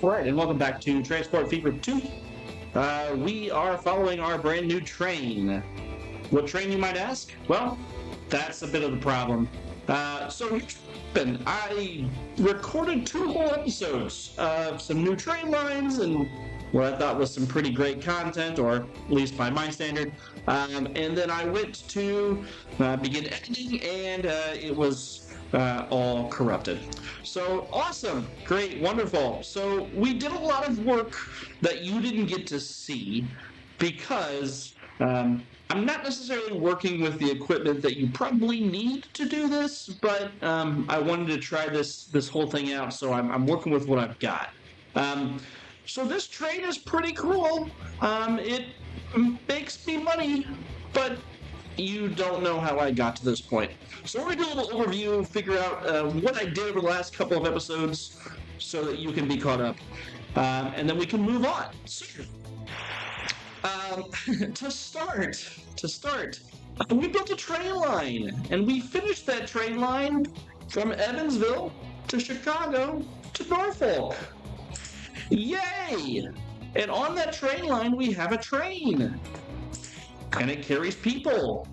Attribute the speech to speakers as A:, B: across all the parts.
A: All right, and welcome back to Transport Fever 2. We are following our brand new train. What train, you might ask? Well, that's a bit of the problem. So I recorded 2 whole episodes of some new train lines and what I thought was some pretty great content, or at least by my standard. And then I went to begin editing, and it was all corrupted. So awesome, great, wonderful. So we did a lot of work that you didn't get to see because I'm not necessarily working with the equipment that you probably need to do this, but I wanted to try this whole thing out, so I'm working with what I've got. So this train is pretty cool. It makes me money, but you don't know how I got to this point. So we're going to do a little overview, figure out what I did over the last couple of episodes so that you can be caught up. And then we can move on. So, to start, we built a train line, and we finished that train line from Evansville to Chicago to Norfolk. Yay! And on that train line, we have a train. And it carries people.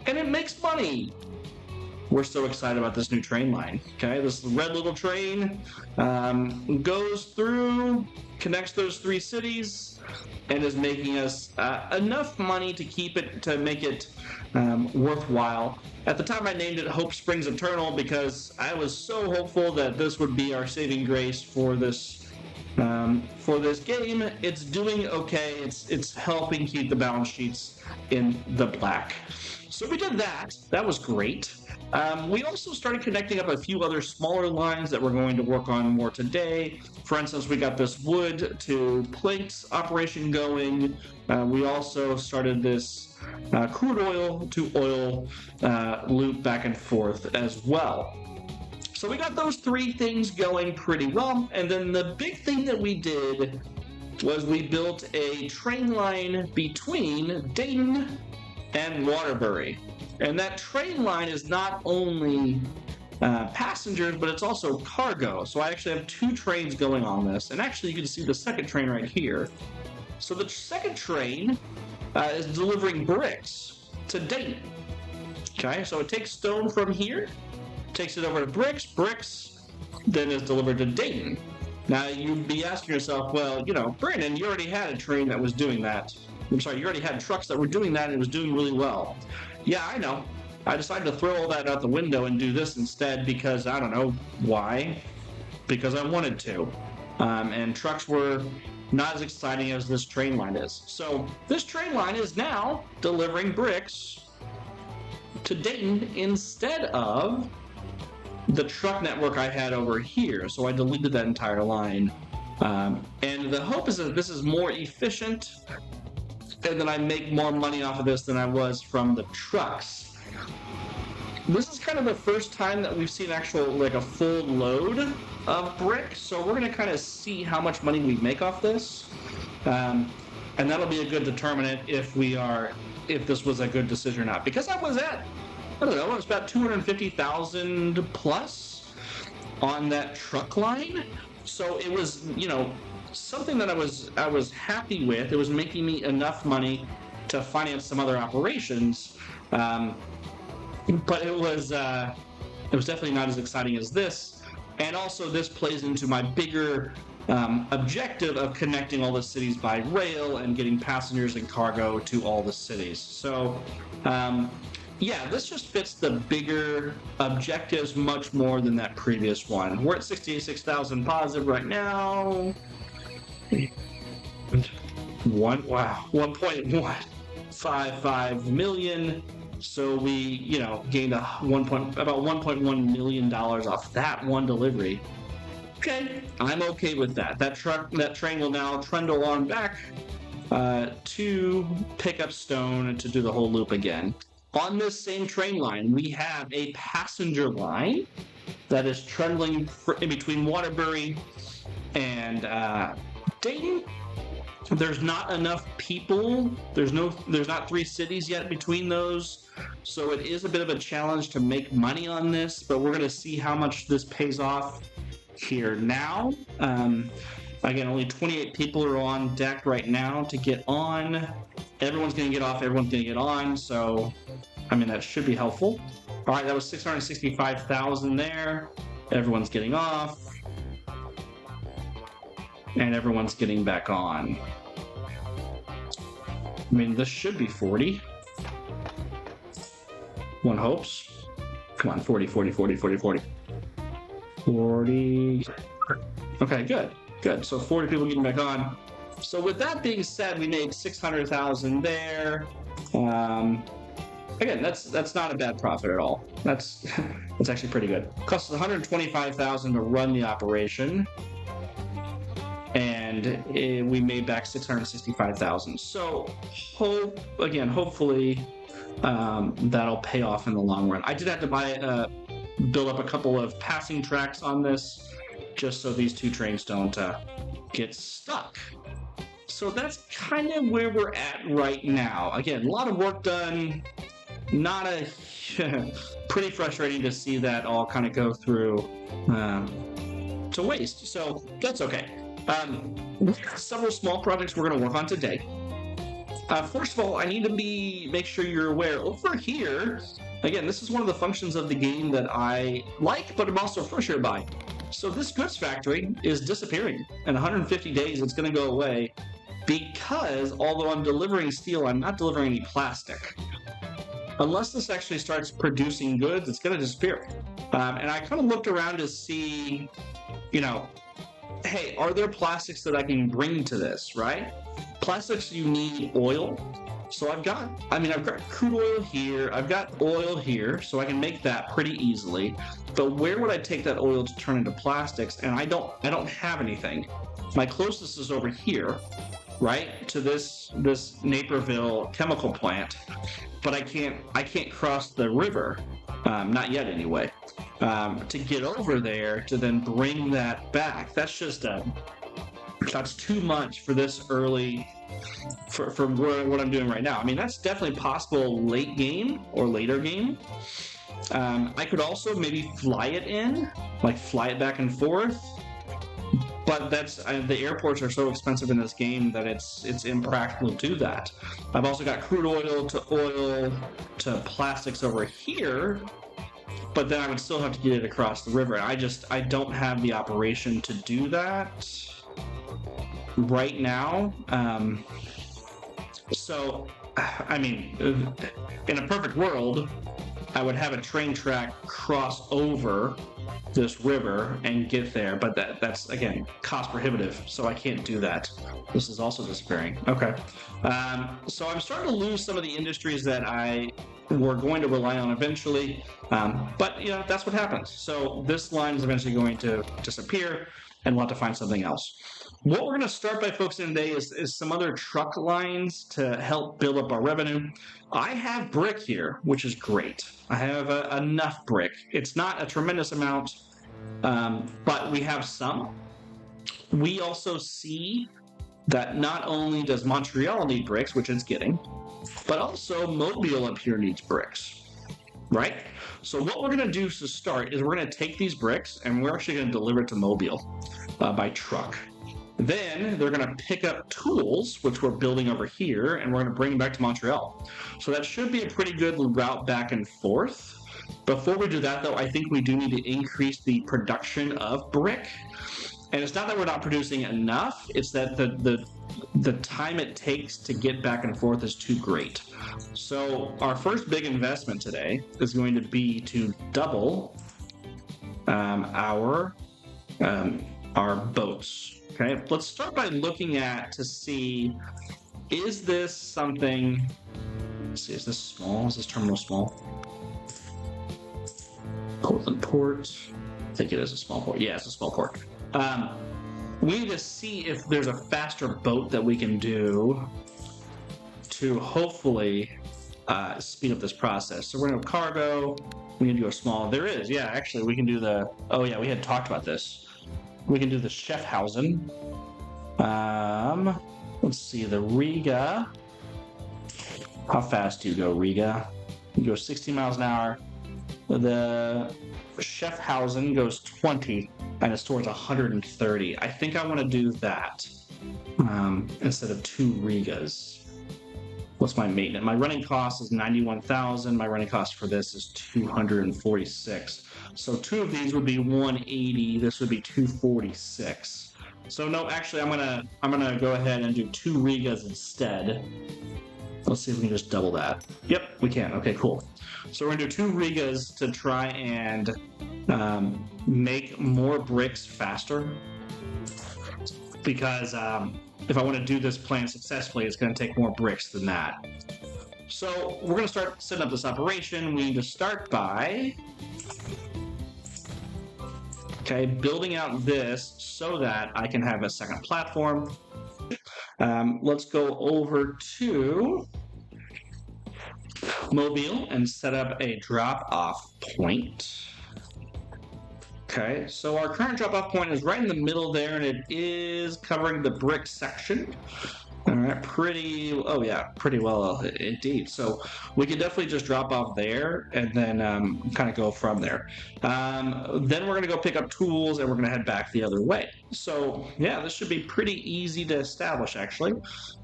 A: And it makes money. We're so excited about this new train line. Okay, this red little train goes through, connects those 3 cities, and is making us enough money to make it worthwhile. At the time, I named it Hope Springs Eternal because I was so hopeful that this would be our saving grace for this game. It's doing okay. It's helping keep the balance sheets in the black. So we did that. That was great. We also started connecting up a few other smaller lines that we're going to work on more today. For instance, we got this wood to plates operation going. We also started this crude oil to oil loop back and forth as well. So we got those 3 things going pretty well. And then the big thing that we did was we built a train line between Dayton and Waterbury. And that train line is not only passengers, but it's also cargo. So I actually have 2 trains going on this. And actually, you can see the second train right here. So the second train is delivering bricks to Dayton. Okay, so it takes stone from here, takes it over to bricks, then is delivered to Dayton. Now, you'd be asking yourself, well, Brandon, you already had a train that was doing that. I'm sorry, you already had trucks that were doing that and it was doing really well. Yeah, I know. I decided to throw all that out the window and do this instead because, I don't know why, because I wanted to. And trucks were not as exciting as this train line is. So this train line is now delivering bricks to Dayton instead of the truck network I had over here. So I deleted that entire line. And the hope is that this is more efficient and that I make more money off of this than I was from the trucks. This is kind of the first time that we've seen a full load of brick, so we're going to kind of see how much money we make off this, and that'll be a good determinant if this was a good decision or not. Because I was at, it was about 250,000 plus on that truck line, so it was something that I was happy with. It was making me enough money to finance some other operations, but it was definitely not as exciting as this. And also, this plays into my bigger objective of connecting all the cities by rail and getting passengers and cargo to all the cities. So, this just fits the bigger objectives much more than that previous one. We're at 66,000 positive right now. 1.155 million. So we, gained about $1.1 million off that one delivery. Okay, I'm okay with that. That train will now trundle on back to pick up stone to do the whole loop again. On this same train line, we have a passenger line that is trundling in between Waterbury and Dayton. There's not enough people. There's not 3 cities yet between those, so it is a bit of a challenge to make money on this. But we're going to see how much this pays off here now. Again, only 28 people are on deck right now to get on. Everyone's going to get off, everyone's going to get on, so, I mean, that should be helpful. All right, that was 665,000 there. Everyone's getting off. And everyone's getting back on. I mean, this should be 40. One hopes. Come on, 40, 40, 40, 40, 40. 40. Okay, good, good. So 40 people getting back on. So with that being said, we made 600,000 there. Again, that's not a bad profit at all. That's actually pretty good. Costs 125,000 to run the operation, and we made back 665,000. So hopefully that'll pay off in the long run. I did have to build up a couple of passing tracks on this, just so these two trains don't get stuck. So that's kind of where we're at right now. Again, a lot of work done. Not a pretty frustrating to see that all kind of go through to waste. So that's okay. We have several small projects we're going to work on today. First of all, I need to make sure you're aware over here. Again, this is one of the functions of the game that I like, but I'm also frustrated by. So this goods factory is disappearing. In 150 days, it's going to go away because although I'm delivering steel, I'm not delivering any plastic. Unless this actually starts producing goods, it's going to disappear. And I kind of looked around to see, hey, are there plastics that I can bring to this, right? Plastics, you need oil. So I've got crude oil here, I've got oil here, so I can make that pretty easily. But where would I take that oil to turn into plastics? And I don't have anything. My closest is over here, right, to this Naperville chemical plant. But I can't cross the river, not yet anyway, to get over there to then bring that back. That's too much for this early, for what I'm doing right now. I mean, that's definitely possible late game or later game. I could also maybe fly it back and forth. But the airports are so expensive in this game that it's impractical to do that. I've also got crude oil to plastics over here, but then I would still have to get it across the river. I don't have the operation to do that right now. So, I mean, in a perfect world, I would have a train track cross over this river and get there, but that's again cost prohibitive, so I can't do that. This is also disappearing. Okay, so I'm starting to lose some of the industries that I were going to rely on eventually, but that's what happens. So this line is eventually going to disappear, and we'll have to find something else. What we're going to start by focusing today is some other truck lines to help build up our revenue. I have brick here, which is great. I have enough brick. It's not a tremendous amount, but we have some. We also see that not only does Montreal need bricks, which it's getting, but also Mobile up here needs bricks, right? So what we're going to do to start is we're going to take these bricks and we're actually going to deliver it to Mobile by truck. Then they're going to pick up tools, which we're building over here, and we're going to bring them back to Montreal. So that should be a pretty good route back and forth. Before we do that, though, I think we do need to increase the production of brick. And it's not that we're not producing enough, it's that the time it takes to get back and forth is too great. So our first big investment today is going to be to double our boats. Okay, let's start by looking to see, is this something, let's see, is this small? Is this terminal small? Portland Port, I think it is a small port. Yeah, it's a small port. We need to see if there's a faster boat that we can do to hopefully speed up this process. So we're going to have cargo, we can do a small, there is, yeah, actually we can do we had talked about this. We can do the Schaffhausen. Let's see, the Riga. How fast do you go, Riga? You go 60 miles an hour. The Schaffhausen goes 20. and it's towards 130. I think I want to do that instead of 2 Rigas. What's my maintenance? My running cost is 91,000. My running cost for this is 246. So 2 of these would be 180. This would be 246. So no, actually, I'm gonna go ahead and do 2 Rigas instead. Let's see if we can just double that. Yep, we can. Okay, cool. So we're gonna do 2 Rigas to try and make more bricks faster. Because if I want to do this plan successfully, it's going to take more bricks than that. So we're going to start setting up this operation. We need to start by building out this so that I can have a second platform. Let's go over to Mobile and set up a drop-off point. Okay, so our current drop-off point is right in the middle there, and it is covering the brick section. All right, pretty well indeed. So we can definitely just drop off there and then kind of go from there. Then we're going to go pick up tools, and we're going to head back the other way. So yeah, this should be pretty easy to establish, actually.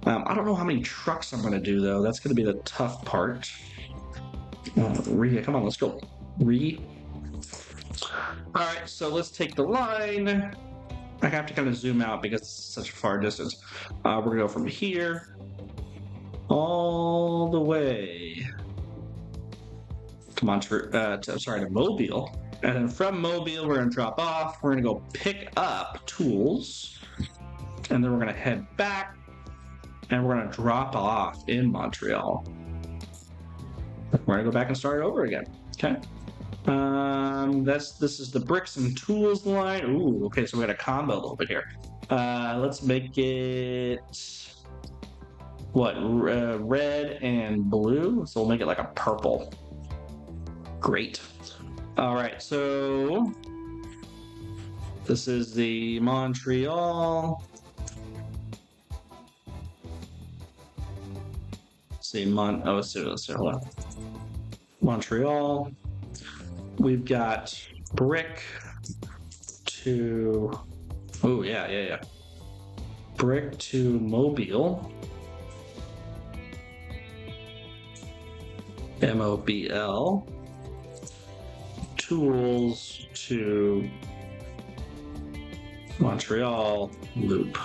A: I don't know how many trucks I'm going to do, though. That's going to be the tough part. Come on, let's go. All right, so let's take the line. I have to kind of zoom out because it's such a far distance. We're gonna go from here all the way to Mobile, and then from Mobile we're gonna drop off. We're gonna go pick up tools, and then we're gonna head back, and we're gonna drop off in Montreal. We're gonna go back and start it over again. Okay. This is the bricks and tools line. Ooh, okay, so we got a combo a little bit here. Let's make it red and blue. So we'll make it like a purple. Great. All right, so this is the Montreal. Let's see, let's see, hold on. Montreal. We've got brick to, brick to Mobile, MOBL, tools to Montreal, loop.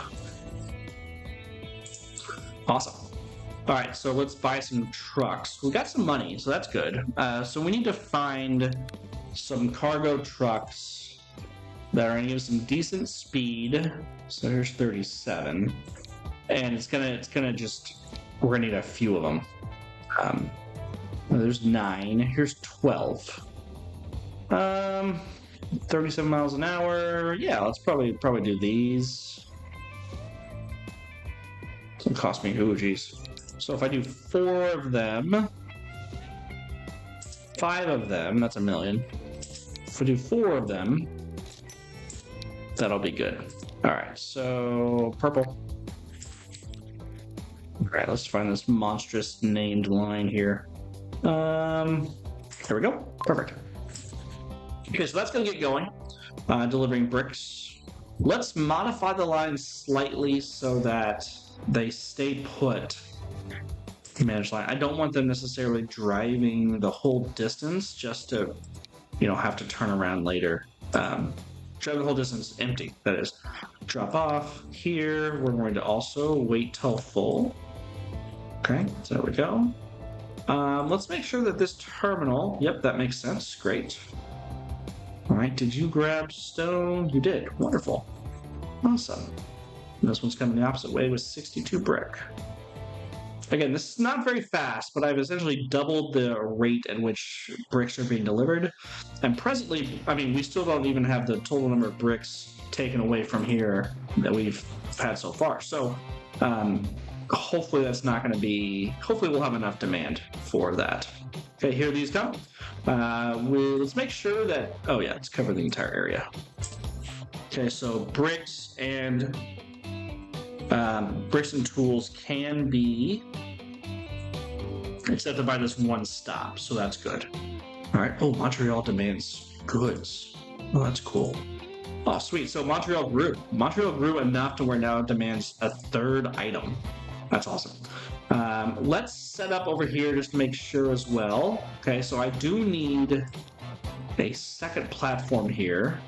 A: Awesome. All right, so let's buy some trucks. We got some money, so that's good. So we need to find some cargo trucks that are gonna give us some decent speed. So here's 37, and we're gonna need a few of them. There's 9. Here's 12. 37 miles an hour. Yeah, let's probably do these. It's gonna cost me geez. So if I do 4 of them, 5 of them, that's $1 million. If I do 4 of them, that'll be good. All right, so purple. All right, let's find this monstrous named line here. There we go. Perfect. Okay, so that's gonna get going. Delivering bricks. Let's modify the line slightly so that they stay put. Manage line. I don't want them necessarily driving the whole distance just to, have to turn around later. Drive the whole distance empty, that is. Drop off here. We're going to also wait till full. Okay, so there we go. Let's make sure that this terminal, yep, that makes sense. Great. All right, did you grab stone? You did. Wonderful. Awesome. And this one's coming the opposite way with 62 brick. Again, this is not very fast, but I've essentially doubled the rate at which bricks are being delivered. And presently, we still don't even have the total number of bricks taken away from here that we've had so far. So hopefully that's not going to be, hopefully we'll have enough demand for that. Okay, here these go. Let's make sure that, let's cover the entire area. Okay, so bricks and tools can be accepted by this one stop, so that's good. All right. Oh, Montreal demands goods. Oh, that's cool. Oh, sweet. So Montreal grew. Montreal grew enough to where now it demands a third item. That's awesome. Let's set up over here just to make sure as well. Okay, so I do need a second platform here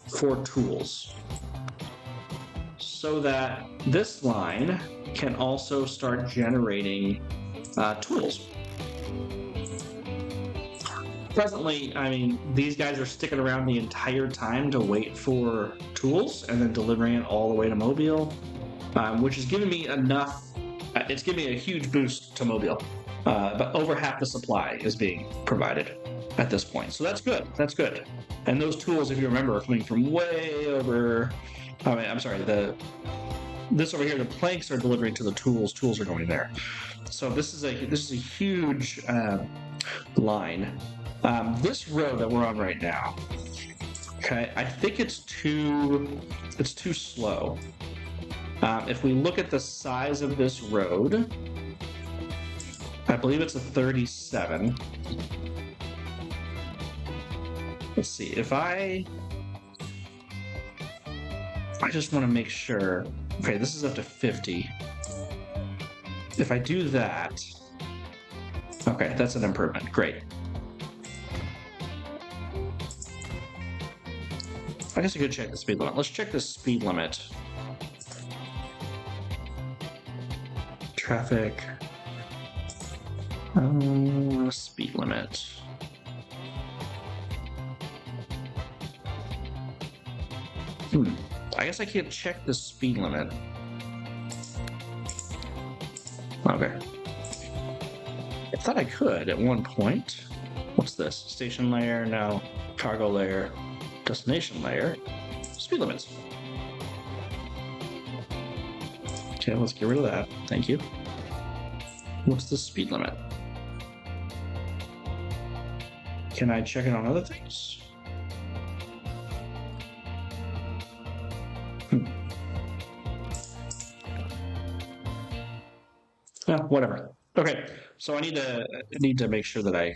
A: for tools so that this line can also start generating tools. Presently, I mean, these guys are sticking around the entire time to wait for tools and then delivering it all the way to Mobile, which is giving me enough. It's giving me a huge boost to Mobile, but over half the supply is being provided at this point. So that's good. That's good. And those tools, if you remember, are coming from way over. I mean, I'm sorry. This over here, the planks are delivering to the tools. Tools are going there. So this is a huge line. This road that we're on right now, okay, I think it's too slow. If we look at the size of this road, I believe it's a 37. Let's see, if I just want to make sure, okay, this is up to 50. If I do that, okay, that's an improvement, great. I guess I could check the speed limit. Let's check the speed limit. Traffic. Speed limit. I guess I can't check the speed limit. Okay. I thought I could at one point. What's this? Station layer? No. Cargo layer. Destination layer. Speed limits. Okay, let's get rid of that. Thank you. What's the speed limit? Can I check it on other things? Yeah, whatever. Okay, so I need to make sure that I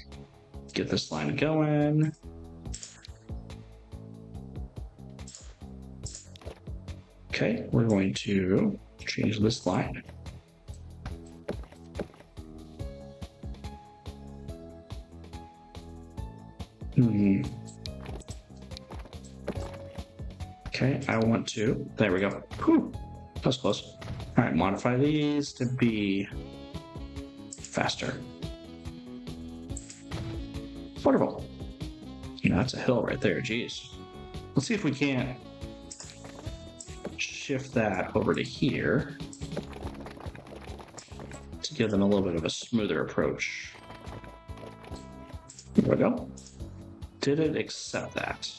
A: get this line going. Okay, we're going to change this line. Okay, I want to, there we go. Whew, that was close. All right, modify these to be faster. Wonderful. You know, that's a hill right there, geez. Let's see if we can't shift that over to here to give them a little bit of a smoother approach. There we go. Did it accept that?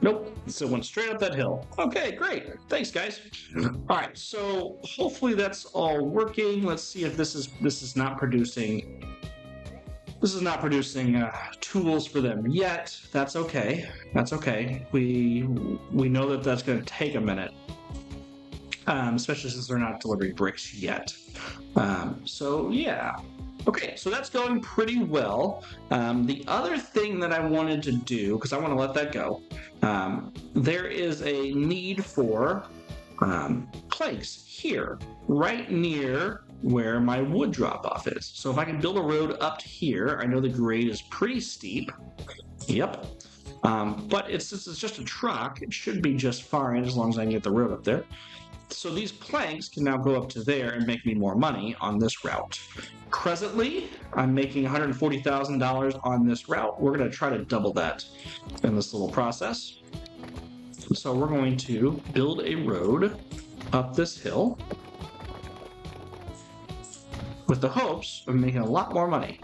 A: Nope. So it went straight up that hill. Okay, great. Thanks, guys. All right. So hopefully that's all working. Let's see if this is not producing. This is not producing tools for them yet. That's okay. That's okay. We know that that's going to take a minute, especially since they're not delivering bricks yet. So yeah. Okay, so that's going pretty well. The other thing that I wanted to do, because I want to let that go, there is a need for planks here, right near where my wood drop-off is. So if I can build a road up to here, I know the grade is pretty steep. Yep. But since it's just a truck, it should be just fine as long as I can get the road up there. So these planks can now go up to there and make me more money on this route. Presently, I'm making $140,000 on this route. We're going to try to double that in this little process. So we're going to build a road up this hill with the hopes of making a lot more money.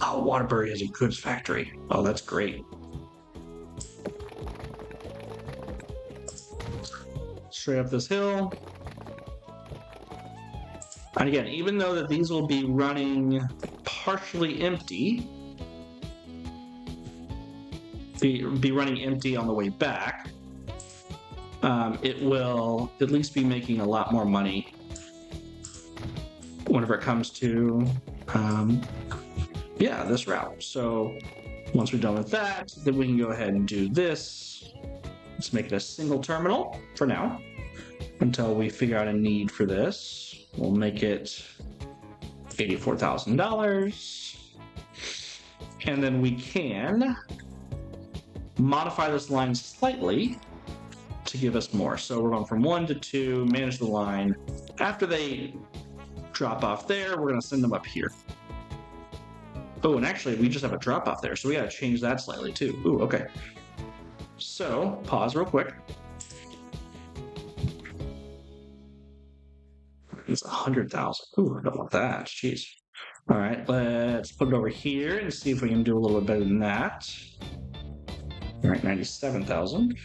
A: Oh, Waterbury has a goods factory. Oh, that's great. Straight up this hill. And again, even though that these will be running partially empty, be running empty on the way back, it will at least be making a lot more money whenever it comes to, this route. So Once we're done with that, then we can go ahead and do this. Let's make it a single terminal for now until we figure out a need for this. We'll make it $84,000. And then we can modify this line slightly to give us more. So we're going from 1 to 2, manage the line. After they drop off there, we're going to send them up here. Oh, and actually, we just have a drop off there, so we got to change that slightly too. Ooh, okay. So, pause real quick. It's 100,000. Ooh, I don't want that. Jeez. All right, let's put it over here and see if we can do a little bit better than that. All right, 97,000.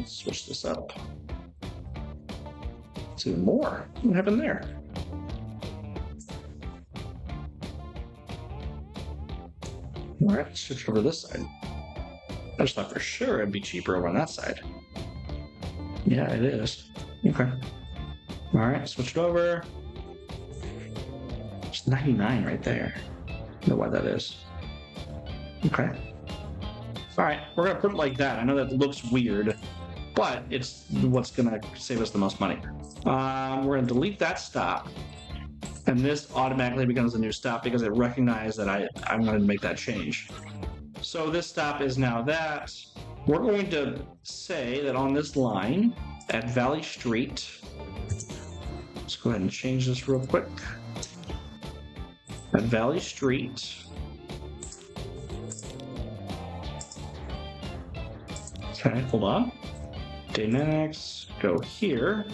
A: Switch this up. Let's do more. What happened there? All right, let's switch over to this side. I just thought for sure it'd be cheaper over on that side. Yeah, it is. Okay. All right, switch it over. It's 99 right there. I don't know why that is. Okay. All right, we're gonna put it like that. I know that looks weird, but it's what's gonna save us the most money. We're gonna delete that stop. And this automatically becomes a new stop because it recognized that I'm going to make that change. So this stop is now that. We're going to say that on this line at Valley Street, let's go ahead and change this real quick. At Valley Street, okay, hold on. Dynamics, go here.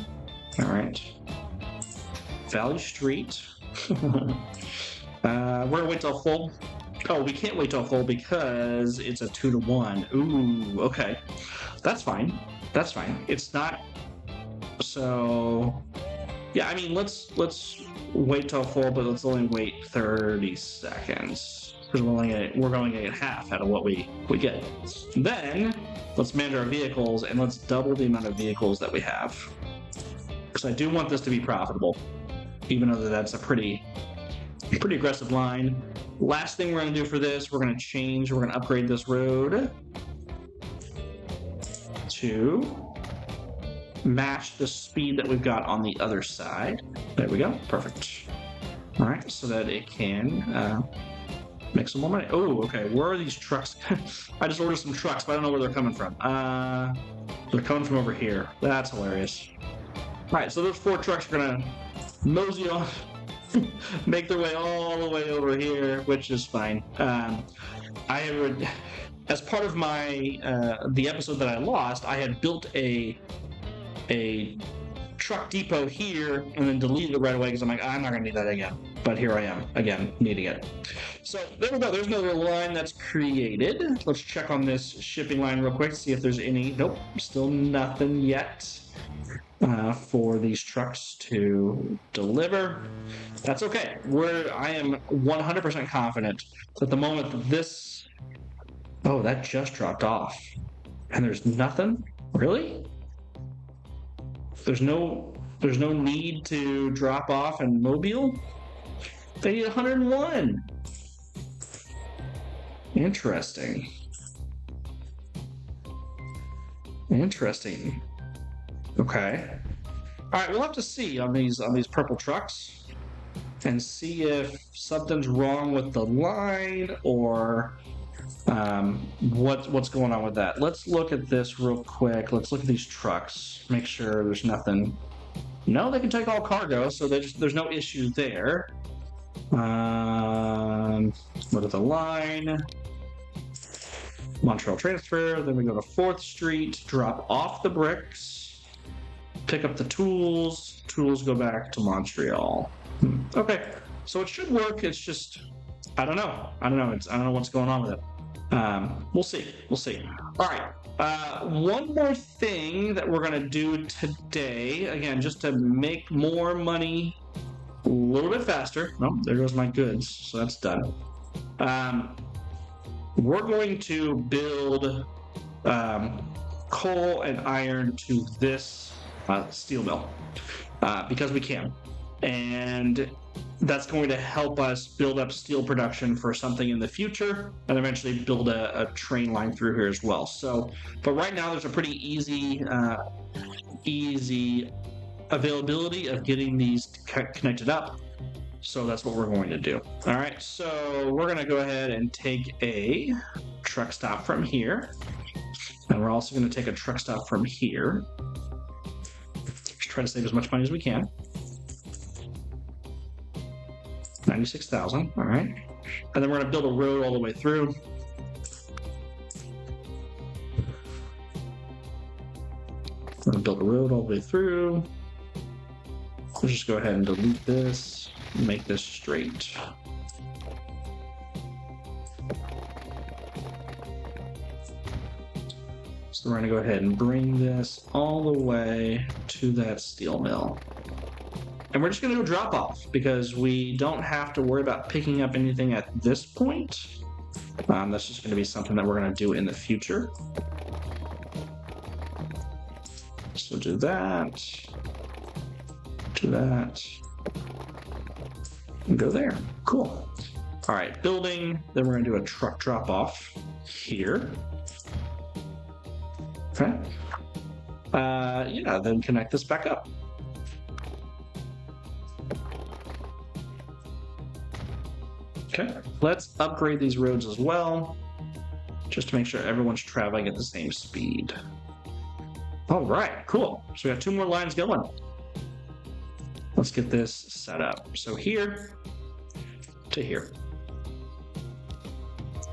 A: All right. Valley Street. We're gonna wait till full. Oh, we can't wait till full because it's a 2 to 1. Ooh, okay. That's fine. That's fine. It's not. So, yeah. I mean, let's wait till full, but let's only wait 30 seconds because we're going to get half out of what we get. Then let's manage our vehicles and let's double the amount of vehicles that we have because I do want this to be profitable. Even though that's a pretty aggressive line. Last thing we're going to do for this, we're going to upgrade this road to match the speed that we've got on the other side. There we go. Perfect. All right, so that it can make some more money. Oh, okay. Where are these trucks? I just ordered some trucks, but I don't know where they're coming from. They're coming from over here. That's hilarious. All right, so those 4 trucks are going to mosey on, make their way all the way over here, which is fine. I would, as part of my the episode that I lost, I had built a truck depot here and then deleted it right away because I'm like, I'm not gonna need that again. But here I am again, needing it. So there we go. There's another line that's created. Let's check on this shipping line real quick, see if there's any. Nope, still nothing yet. For these trucks to deliver. That's okay. I am 100% confident that the moment that this... Oh, that just dropped off. And there's nothing? Really? There's no need to drop off in Mobile? They need 101. Interesting. Okay. All right, we'll have to see on these purple trucks and see if something's wrong with the line or what's going on with that. Let's look at this real quick. Let's look at these trucks. Make sure there's nothing. No, they can take all cargo, so there's no issue there. Look at the line. Montreal transfer. Then we go to 4th Street. Drop off the bricks. Pick up the tools. Tools go back to Montreal. Okay, so it should work. It's just I don't know. I don't know what's going on with it. We'll see. All right. One more thing that we're gonna do today, again, just to make more money a little bit faster. Oh, there goes my goods. So that's done. We're going to build coal and iron to this steel mill because we can. And That's going to help us build up steel production for something in the future and eventually build a train line through here as well. So, but right now there's a pretty easy availability of getting these connected up. So that's what we're going to do. All right, so we're going to go ahead and take a truck stop from here. And we're also going to take a truck stop from here. Just try to save as much money as we can. 96,000, all right. And then we're gonna build a road all the way through. We're gonna build a road all the way through. Let's just go ahead and delete this, make this straight. So we're gonna go ahead and bring this all the way to that steel mill. And we're just going to do a drop off because we don't have to worry about picking up anything at this point. That's just going to be something that we're going to do in the future. So do that, and go there. Cool. All right, building. Then we're going to do a truck drop off here. Okay. Yeah, then connect this back up. Okay, let's upgrade these roads as well, just to make sure everyone's traveling at the same speed. All right, cool. So we got 2 more lines going. Let's get this set up. So here to here.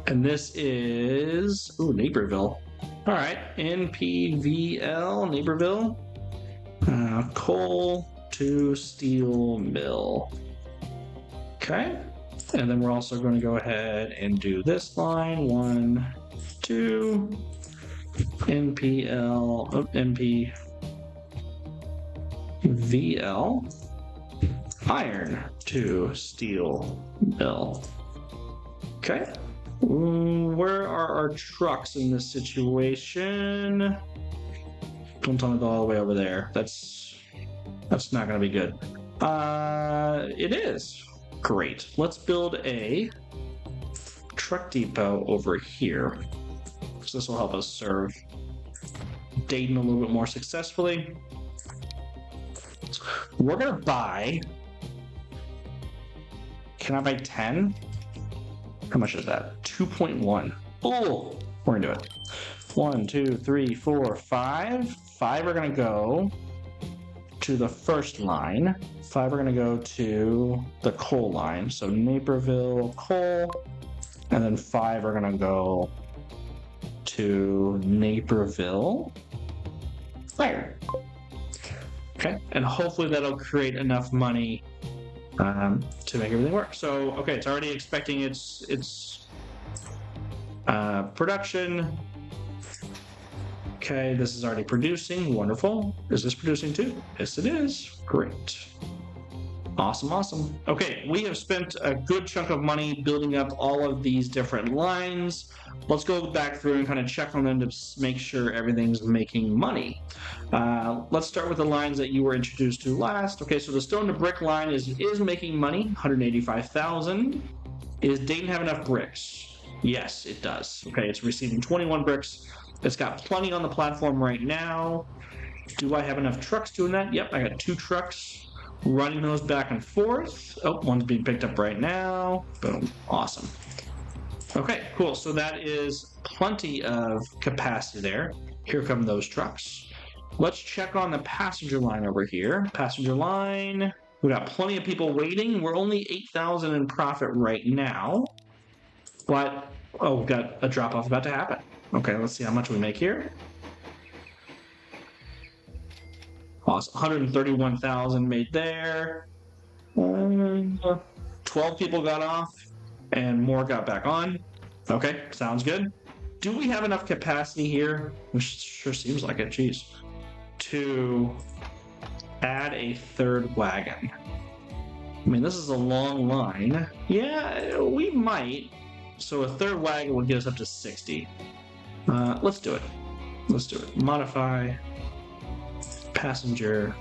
A: And this is, Naperville. All right, NPVL, Naperville. Coal to steel mill. Okay. And then we're also going to go ahead and do this line, 1, 2, NPVL, iron to steel mill. Okay. Where are our trucks in this situation? Don't tell me they're all the way over there. That's not going to be good. It is. Great. Let's build a truck depot over here. So this will help us serve Dayton a little bit more successfully. We're going to buy... Can I buy 10? How much is that? 2.1. Oh, we're going to do it. 1, 2, 3, 4, 5. 5 are going to go to the first line. 5 are going to go to the coal line. So Naperville coal. And then 5 are going to go to Naperville iron. Okay. And hopefully that'll create enough money to make everything work. So, okay, it's already expecting its production. Okay, this is already producing. Wonderful. Is this producing too? Yes, it is. Great. Awesome, awesome. Okay, we have spent a good chunk of money building up all of these different lines. Let's go back through and kind of check on them to make sure everything's making money. Let's start with the lines that you were introduced to last. Okay, so the stone to brick line is making money, 185,000. Is Dayton have enough bricks? Yes, it does. Okay, it's receiving 21 bricks. It's got plenty on the platform right now. Do I have enough trucks doing that? Yep, I got 2 trucks running those back and forth. Oh, one's being picked up right now. Boom, awesome. Okay, cool. So that is plenty of capacity there. Here come those trucks. Let's check on the passenger line over here. Passenger line, we got plenty of people waiting. We're only 8,000 in profit right now. But, oh, we've got a drop-off about to happen. Okay, let's see how much we make here. Awesome, 131,000 made there. 12 people got off and more got back on. Okay, sounds good. Do we have enough capacity here? Which sure seems like it, geez. To add a 3rd wagon. I mean, this is a long line. Yeah, we might. So a 3rd wagon would get us up to 60. Let's do it. Let's do it. Modify. Passenger.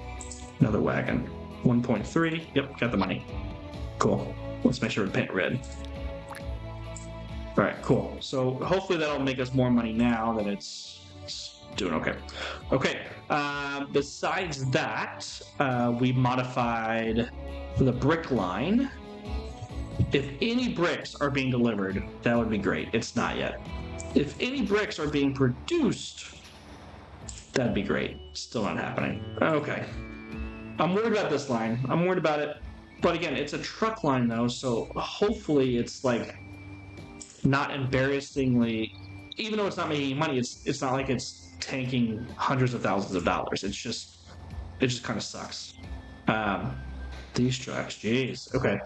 A: Another wagon. 1.3. Yep, got the money. Cool. Let's make sure we paint red. All right, cool. So hopefully that'll make us more money now that it's doing okay. Okay. Besides that, we modified the brick line. If any bricks are being delivered, that would be great. It's not yet. If any bricks are being produced, that'd be great. Still not happening. Okay. I'm worried about this line. I'm worried about it. But again, it's a truck line though, so hopefully it's like not embarrassingly, even though it's not making money, it's not like it's tanking hundreds of thousands of dollars. It just kind of sucks. These trucks, jeez. Okay.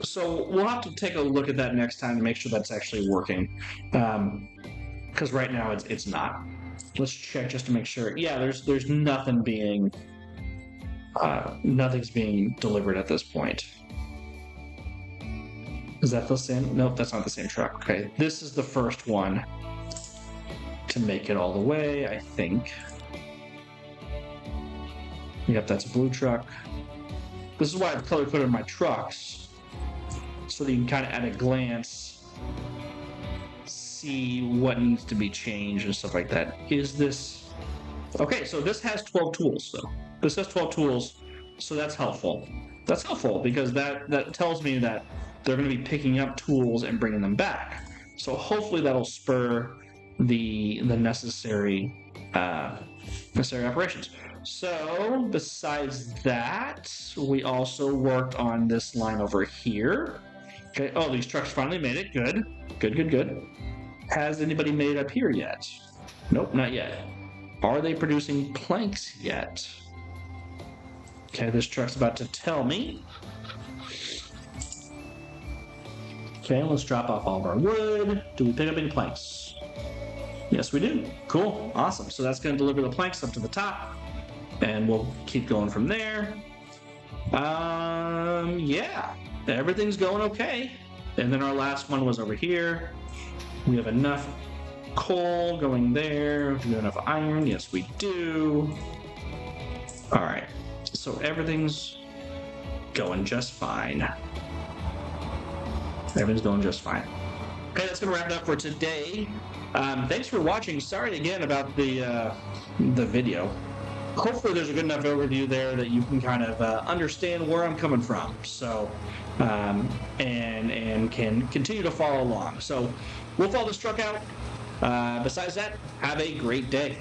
A: So we'll have to take a look at that next time to make sure that's actually working. Because right now it's not. Let's check just to make sure. Yeah, there's nothing being nothing's being delivered at this point. Is that the same? Nope, that's not the same truck. Okay, this is the first one to make it all the way, I think. Yep, that's a blue truck. This is why I've color coded my trucks, so that you can kind of at a glance see what needs to be changed and stuff like that. Is this... Okay, so this has 12 tools, though. This has 12 tools, so that's helpful. That's helpful because that tells me that they're going to be picking up tools and bringing them back. So hopefully that'll spur the necessary operations. So besides that, we also worked on this line over here. Okay. Oh, these trucks finally made it. Good. Good. Has anybody made it up here yet? Nope, not yet. Are they producing planks yet? Okay, this truck's about to tell me. Okay, let's drop off all of our wood. Do we pick up any planks? Yes, we do. Cool. Awesome. So that's going to deliver the planks up to the top. And we'll keep going from there. Yeah. Everything's going okay. And then our last one was over here. We have enough coal going there. Do we have enough iron? Yes, we do. All right. So everything's going just fine. Everything's going just fine. Okay, that's going to wrap it up for today. Thanks for watching. Sorry again about the video. Hopefully there's a good enough overview there that you can kind of understand where I'm coming from. So, and can continue to follow along. So we'll follow this truck out. Besides that, have a great day.